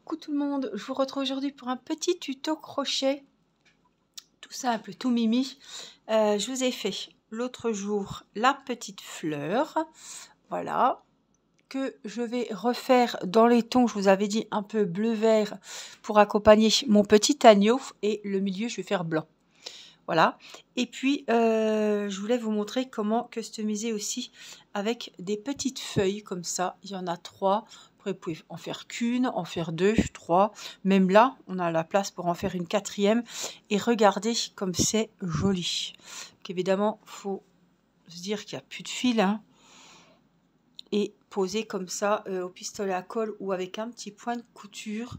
Coucou tout le monde, je vous retrouve aujourd'hui pour un petit tuto crochet, tout simple, tout mimi. Je vous ai fait l'autre jour la petite fleur, voilà, que je vais refaire dans les tons, je vous avais dit un peu bleu-vert pour accompagner mon petit agneau, et le milieu je vais faire blanc. Voilà, et puis je voulais vous montrer comment customiser aussi avec des petites feuilles comme ça. Il y en a 3. Après, vous pouvez en faire qu'une, en faire 2, 3. Même là, on a la place pour en faire une 4e. Et regardez comme c'est joli. Donc, évidemment, il faut se dire qu'il n'y a plus de fil, hein, et poser comme ça au pistolet à colle ou avec un petit point de couture.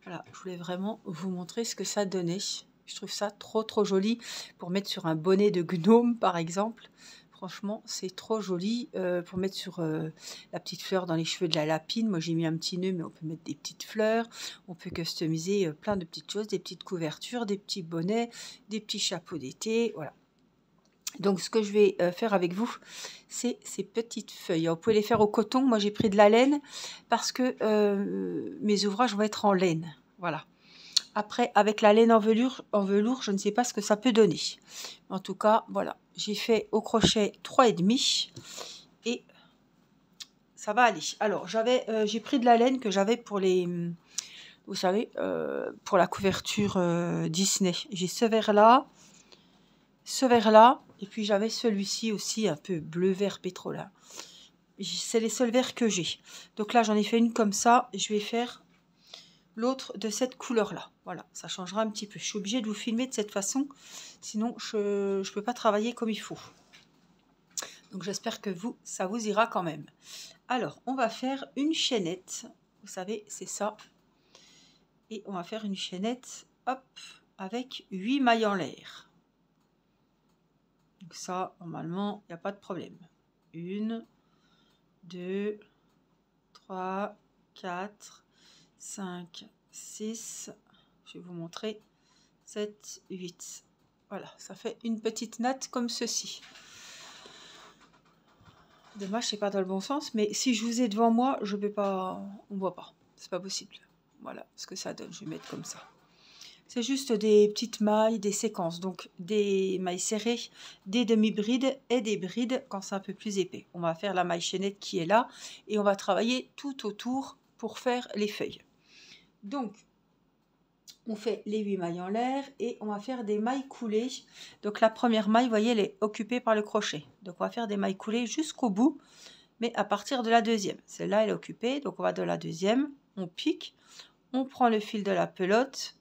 Voilà, je voulais vraiment vous montrer ce que ça donnait. Je trouve ça trop joli pour mettre sur un bonnet de gnome par exemple. Franchement, c'est trop joli pour mettre sur la petite fleur dans les cheveux de la lapine. Moi, j'ai mis un petit nœud, mais on peut mettre des petites fleurs. On peut customiser plein de petites choses, des petites couvertures, des petits bonnets, des petits chapeaux d'été. Voilà. Donc, ce que je vais faire avec vous, c'est ces petites feuilles. Vous pouvez les faire au coton. Moi, j'ai pris de la laine parce que mes ouvrages vont être en laine. Voilà. Après, avec la laine en velours, je ne sais pas ce que ça peut donner. En tout cas, voilà. J'ai fait au crochet 3,5 et ça va aller. Alors, j'ai pris de la laine que j'avais pour les... Vous savez, pour la couverture Disney. J'ai ce vert-là, et puis j'avais celui-ci aussi, un peu bleu-vert pétrole. C'est les seuls verts que j'ai. Donc là, j'en ai fait une comme ça. Je vais faire l'autre de cette couleur-là. Voilà, ça changera un petit peu. Je suis obligée de vous filmer de cette façon, sinon je ne peux pas travailler comme il faut. Donc j'espère que ça vous ira quand même. Alors, on va faire une chaînette. Vous savez, c'est ça. Et on va faire une chaînette, hop, avec 8 mailles en l'air. Donc ça, normalement, il n'y a pas de problème. 1, 2, 3, 4, 5, 6. Je vais vous montrer. 7, 8. Voilà, ça fait une petite natte comme ceci. Dommage, c'est pas dans le bon sens, mais si je vous ai devant moi, je peux pas, on voit pas. C'est pas possible. Voilà ce que ça donne. Je vais mettre comme ça. C'est juste des petites mailles, des séquences, donc des mailles serrées, des demi-brides et des brides quand c'est un peu plus épais. On va faire la maille chaînette qui est là et on va travailler tout autour pour faire les feuilles. Donc, on fait les 8 mailles en l'air et on va faire des mailles coulées. Donc la première maille, vous voyez, elle est occupée par le crochet. Donc on va faire des mailles coulées jusqu'au bout, mais à partir de la deuxième. Celle-là, elle est occupée, donc on va de la deuxième, on pique, on prend le fil de la pelote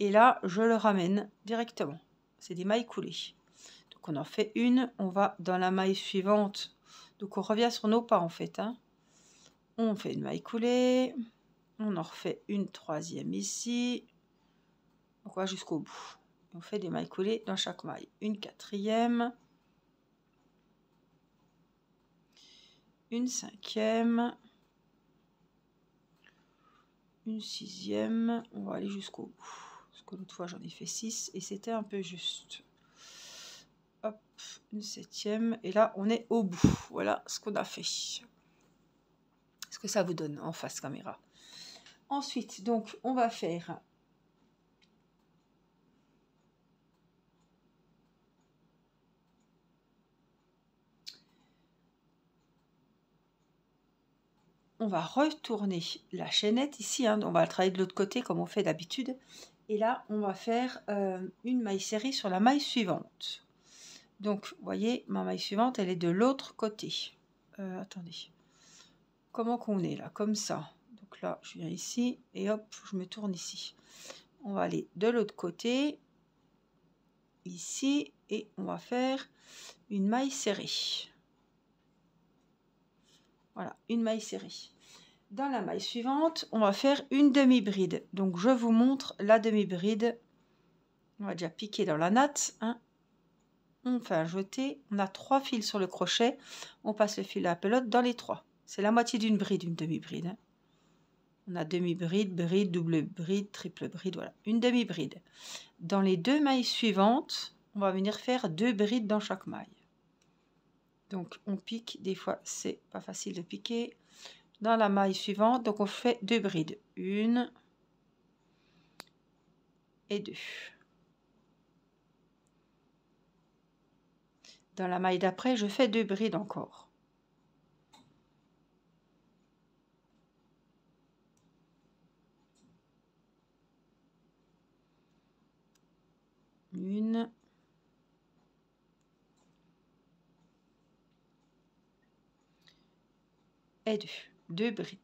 et là, je le ramène directement. C'est des mailles coulées. Donc on en fait une, on va dans la maille suivante. Donc on revient sur nos pas en fait, hein. On fait une maille coulée, on en refait une troisième ici. On va jusqu'au bout. On fait des mailles coulées dans chaque maille. Une quatrième, une cinquième, une sixième. On va aller jusqu'au bout. Parce que l'autre fois j'en ai fait 6 et c'était un peu juste. Hop, une septième. Et là on est au bout. Voilà ce qu'on a fait. Ce que ça vous donne en face caméra. Ensuite, donc on va faire... On va retourner la chaînette ici, hein, on va travailler de l'autre côté comme on fait d'habitude. Et là, on va faire une maille serrée sur la maille suivante. Donc, vous voyez, ma maille suivante, elle est de l'autre côté. Attendez. Comment qu'on est là? Comme ça. Donc là, je viens ici et hop, je me tourne ici. On va aller de l'autre côté, ici, et on va faire une maille serrée. Voilà, une maille serrée. Dans la maille suivante, on va faire une demi-bride. Donc, je vous montre la demi-bride. On va déjà piquer dans la natte. Hein. On fait un jeté. On a 3 fils sur le crochet. On passe le fil à la pelote dans les 3. C'est la moitié d'une bride, une demi-bride. Hein. On a demi-bride, bride, double bride, triple bride. Voilà, une demi-bride. Dans les 2 mailles suivantes, on va venir faire 2 brides dans chaque maille. Donc, on pique. Des fois, c'est pas facile de piquer. dans la maille suivante. Donc on fait 2 brides, 1 et 2. Dans la maille d'après, je fais 2 brides encore. Une et 2 brides.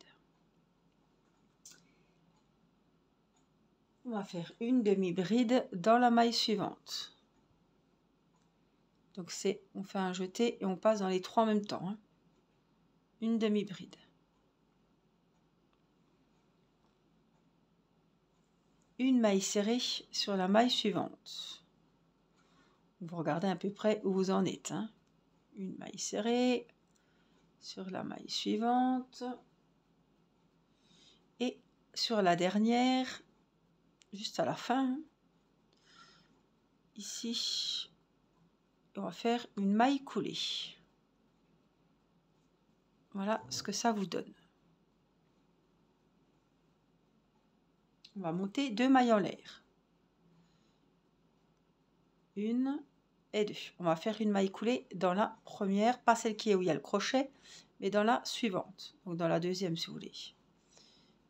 On va faire une demi-bride dans la maille suivante. Donc c'est, on fait un jeté et on passe dans les 3 en même temps, hein. Une demi-bride. Une maille serrée sur la maille suivante. Vous regardez à peu près où vous en êtes, hein. Une maille serrée sur la maille suivante et sur la dernière, juste à la fin, ici, on va faire une maille coulée. Voilà ce que ça vous donne. On va monter 2 mailles en l'air. Une et 2. On va faire une maille coulée dans la première, pas celle qui est où il y a le crochet, mais dans la suivante, donc dans la deuxième si vous voulez.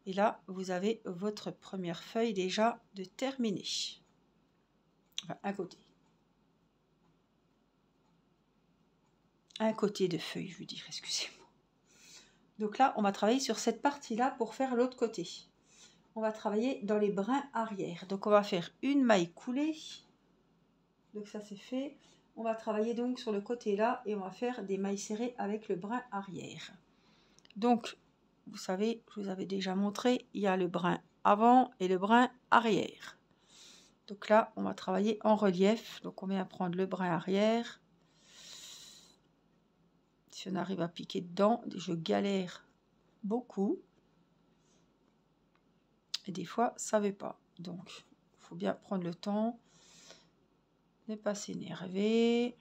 Et là, vous avez votre première feuille déjà de terminée. Enfin, un côté. Un côté de feuille, je veux dire, excusez-moi. Donc là, on va travailler sur cette partie-là pour faire l'autre côté. On va travailler dans les brins arrière. Donc on va faire une maille coulée. Donc ça c'est fait. On va travailler donc sur le côté là et on va faire des mailles serrées avec le brin arrière. Donc, vous savez, je vous avais déjà montré, il y a le brin avant et le brin arrière. Donc là, on va travailler en relief. Donc on vient prendre le brin arrière. Si on arrive à piquer dedans, je galère beaucoup. Et des fois, ça ne veut pas. Donc, il faut bien prendre le temps. Ne pas s'énerver.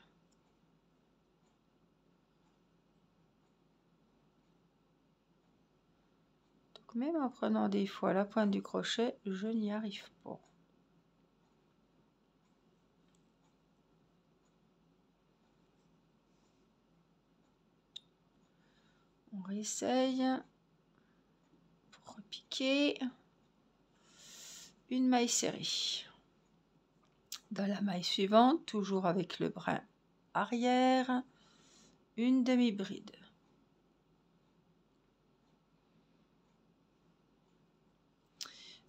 Donc, même en prenant des fois la pointe du crochet, je n'y arrive pas. On réessaye pour repiquer. Une maille serrée. Dans la maille suivante, toujours avec le brin arrière, une demi-bride.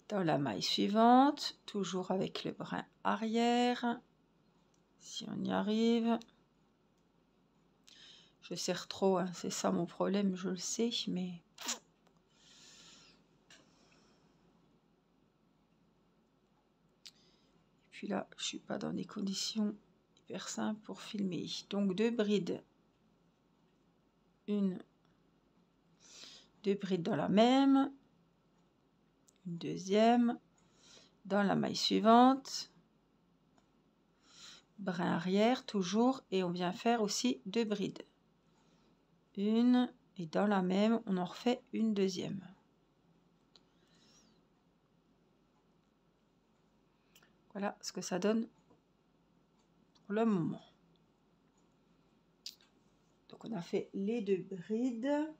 Dans la maille suivante, toujours avec le brin arrière, si on y arrive. Je serre trop, hein, c'est ça mon problème, je le sais, mais... Et puis là, je suis pas dans des conditions hyper simples pour filmer. Donc 2 brides. Deux brides dans la même. Une deuxième. Dans la maille suivante. Brin arrière, toujours. Et on vient faire aussi 2 brides. Une. Et dans la même, on en refait une deuxième. Voilà ce que ça donne pour le moment. Donc on a fait les 2 brides.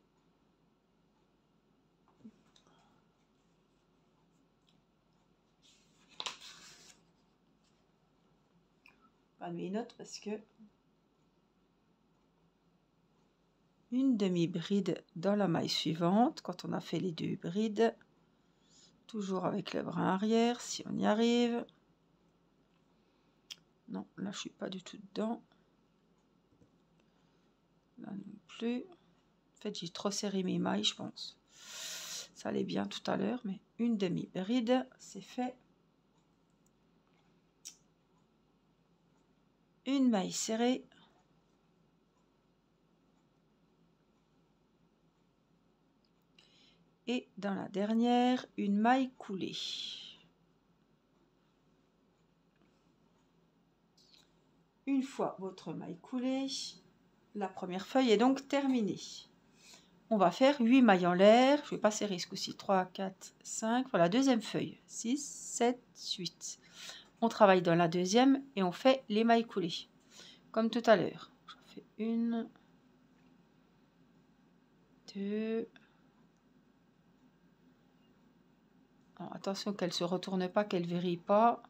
Pas de mes notes parce que une demi-bride dans la maille suivante quand on a fait les 2 brides, toujours avec le brin arrière si on y arrive. Non, là je suis pas du tout dedans. Là non plus. En fait, j'ai trop serré mes mailles, je pense. Ça allait bien tout à l'heure, mais une demi-bride, c'est fait. Une maille serrée. Et dans la dernière, une maille coulée. Une fois votre maille coulée, la première feuille est donc terminée. on va faire 8 mailles en l'air. Je ne vais pas serrer ce coup-ci. 3, 4, 5. Voilà, deuxième feuille. 6, 7, 8. On travaille dans la deuxième et on fait les mailles coulées. Comme tout à l'heure. Je fais 1, 2. Attention qu'elle ne se retourne pas, qu'elle ne vrille pas.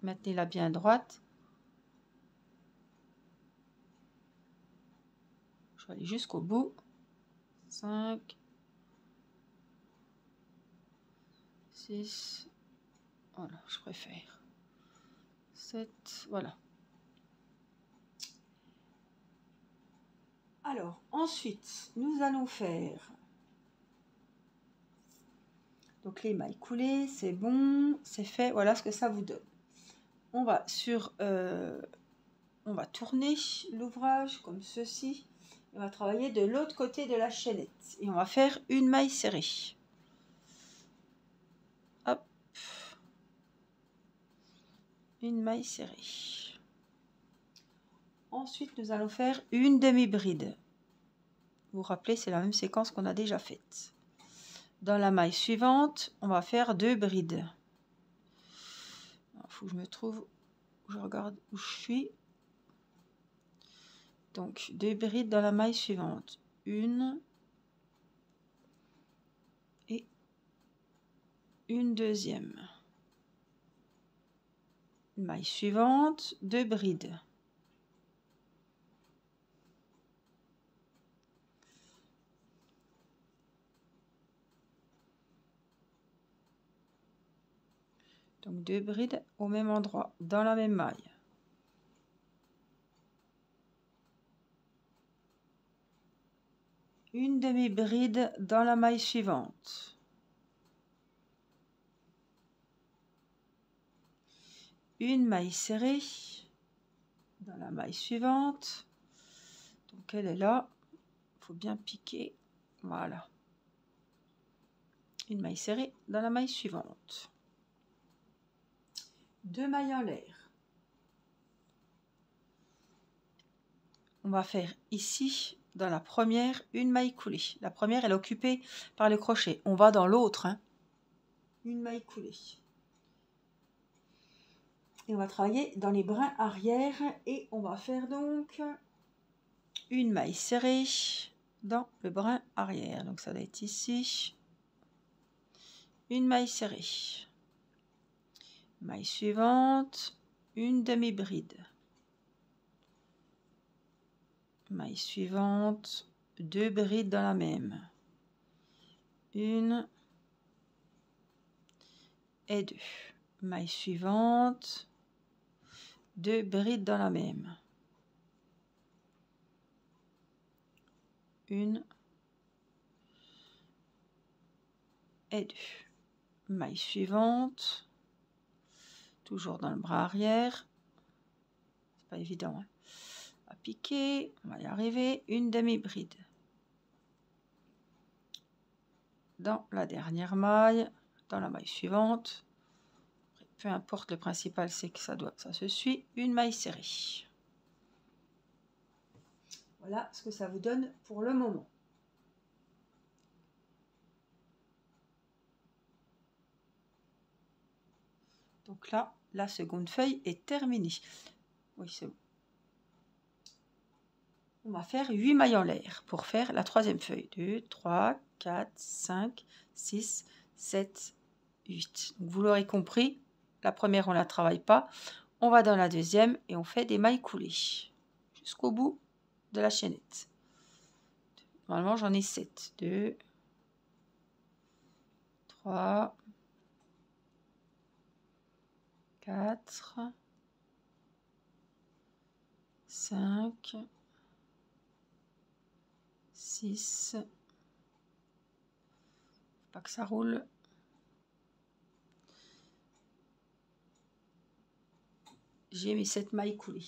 Maintenez-la bien droite. Je vais aller jusqu'au bout. 5, 6, voilà, je préfère. 7, voilà. Alors, ensuite, nous allons faire donc les mailles coulées, c'est bon, c'est fait. Voilà ce que ça vous donne. On va on va tourner l'ouvrage comme ceci. On va travailler de l'autre côté de la chaînette et on va faire une maille serrée. Hop, une maille serrée. Ensuite, nous allons faire une demi-bride. Vous vous rappelez, c'est la même séquence qu'on a déjà faite. Dans la maille suivante, on va faire 2 brides. Il faut que je me trouve, je regarde où je suis. Donc 2 brides dans la maille suivante. Une et une deuxième. Maille suivante, 2 brides. Donc 2 brides au même endroit, dans la même maille. Une demi-bride dans la maille suivante. Une maille serrée dans la maille suivante. Donc elle est là. Il faut bien piquer. Voilà. Une maille serrée dans la maille suivante. 2 mailles en l'air. On va faire ici, dans la première, une maille coulée. La première, elle est occupée par le crochet. On va dans l'autre. Hein. Une maille coulée. Et on va travailler dans les brins arrière. Et on va faire donc une maille serrée dans le brin arrière. Donc ça va être ici. Une maille serrée. Maille suivante, une demi-bride. Maille suivante, 2 brides dans la même. Une et 2. Maille suivante, 2 brides dans la même. Une et 2. Maille suivante, toujours dans le bras arrière. C'est pas évident. Hein. À piquer, on va y arriver. Une demi-bride. Dans la dernière maille, dans la maille suivante. Peu importe, le principal c'est que ça se suit. Une maille serrée. Voilà ce que ça vous donne pour le moment. Donc là, la seconde feuille est terminée. Oui, c'est bon. On va faire 8 mailles en l'air pour faire la troisième feuille. 2, 3, 4, 5, 6, 7, 8. Donc vous l'aurez compris, la première on ne la travaille pas. On va dans la deuxième et on fait des mailles coulées jusqu'au bout de la chaînette. Normalement j'en ai 7. 2, 3, 4, 5, 6, pas que ça roule. J'ai mes 7 mailles coulées.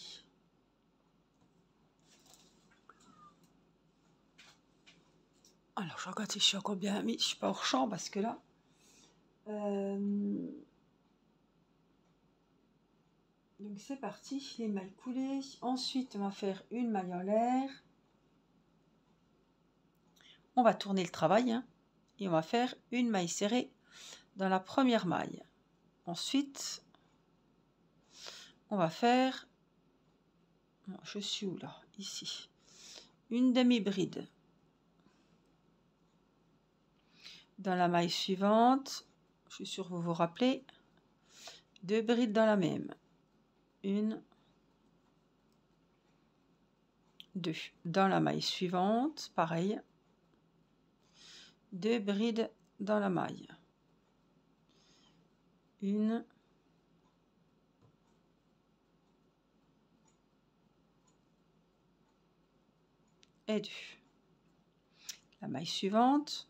Alors je regarde si je suis encore bien mis, je suis pas hors champ parce que là. Donc c'est parti, les mailles coulées. Ensuite on va faire une maille en l'air. on va tourner le travail, hein, et on va faire une maille serrée dans la première maille. Ensuite, on va faire, je suis où là, ici, une demi-bride dans la maille suivante. Je suis sûre que vous vous rappelez, 2 brides dans la même, 1, 2 dans la maille suivante, pareil, 2 brides dans la maille, 1, et 2. La maille suivante,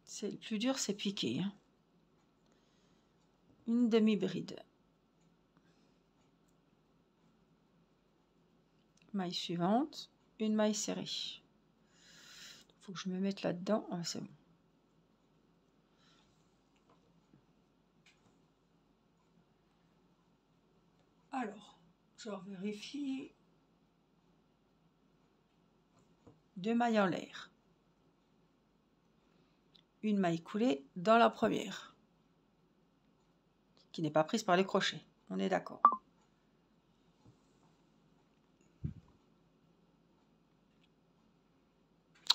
c'est le plus dur, c'est piquer, hein. Une demi-bride, maille suivante, une maille serrée. Il faut que je me mette là-dedans. Ah, c'est bon. Alors, je vérifie. 2 mailles en l'air. Une maille coulée dans la première, qui n'est pas prise par les crochets. On est d'accord.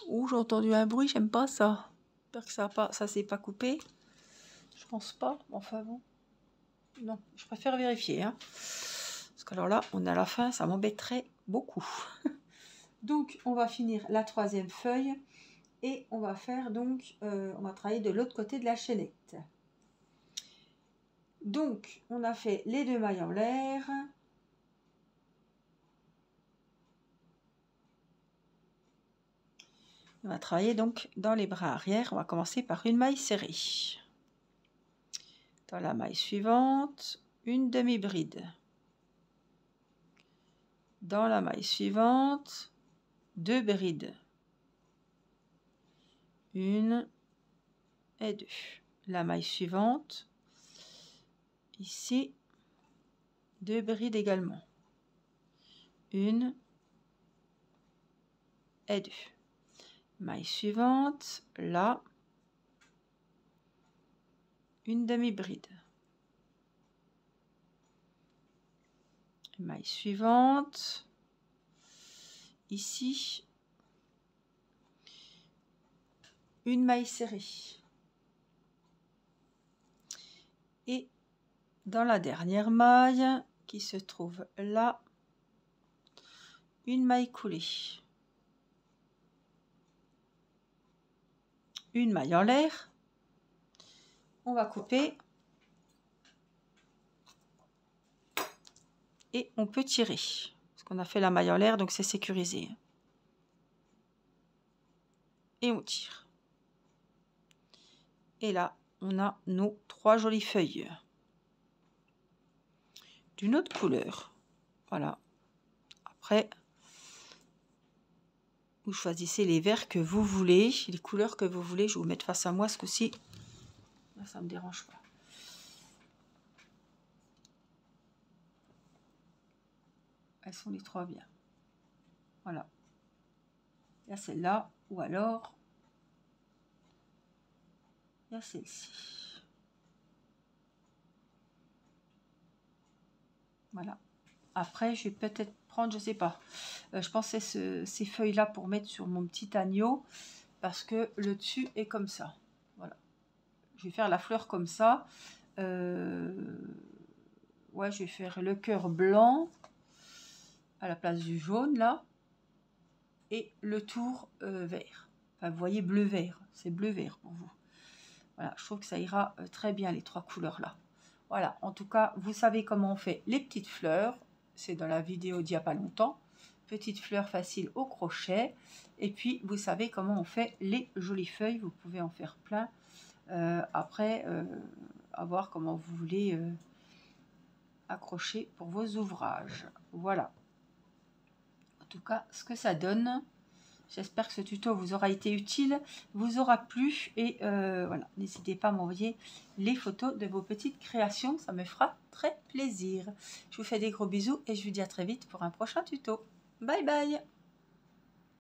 Ouh, j'ai entendu un bruit, j'aime pas ça. J'espère que ça s'est pas coupé. Je pense pas, enfin bon. Non, je préfère vérifier, hein. Parce que alors là, on est à la fin, ça m'embêterait beaucoup. Donc, on va finir la 3e feuille. Et on va faire donc, on va travailler de l'autre côté de la chaînette. Donc, on a fait les 2 mailles en l'air. On va travailler donc dans les bras arrière. On va commencer par une maille serrée. Dans la maille suivante, une demi-bride. Dans la maille suivante, 2 brides. 1 et 2. La maille suivante, ici, 2 brides également. 1 et 2. Maille suivante, là, une demi-bride. Maille suivante, ici, une maille serrée. Et dans la dernière maille, qui se trouve là, une maille coulée. Une maille en l'air. On va couper. Et on peut tirer. Parce qu'on a fait la maille en l'air, donc c'est sécurisé. Et on tire. Et là, on a nos 3 jolies feuilles. D'une autre couleur. Voilà. Après, vous choisissez les verts que vous voulez, les couleurs que vous voulez. Je vais vous mettre face à moi ce coup-ci. Là, ça ne me dérange pas. Elles sont les 3 bien. Voilà. Il y a celle-là, ou alors il y a celle-ci. Voilà. Après, je vais peut-être prendre, je sais pas. Je pensais ces feuilles-là pour mettre sur mon petit agneau, parce que le dessus est comme ça. Voilà. Je vais faire la fleur comme ça. Ouais, je vais faire le cœur blanc à la place du jaune là, et le tour vert. Enfin, vous voyez bleu-vert, c'est bleu-vert pour vous. Voilà, je trouve que ça ira très bien les 3 couleurs là. Voilà, en tout cas, vous savez comment on fait les petites fleurs. C'est dans la vidéo d'il n'y a pas longtemps. Petites fleurs faciles au crochet. Et puis, vous savez comment on fait les jolies feuilles. Vous pouvez en faire plein. Après, à voir comment vous voulez accrocher pour vos ouvrages. Voilà. En tout cas, ce que ça donne. J'espère que ce tuto vous aura été utile, vous aura plu. Et voilà, n'hésitez pas à m'envoyer les photos de vos petites créations. Ça me fera très plaisir. Je vous fais des gros bisous et je vous dis à très vite pour un prochain tuto. Bye bye!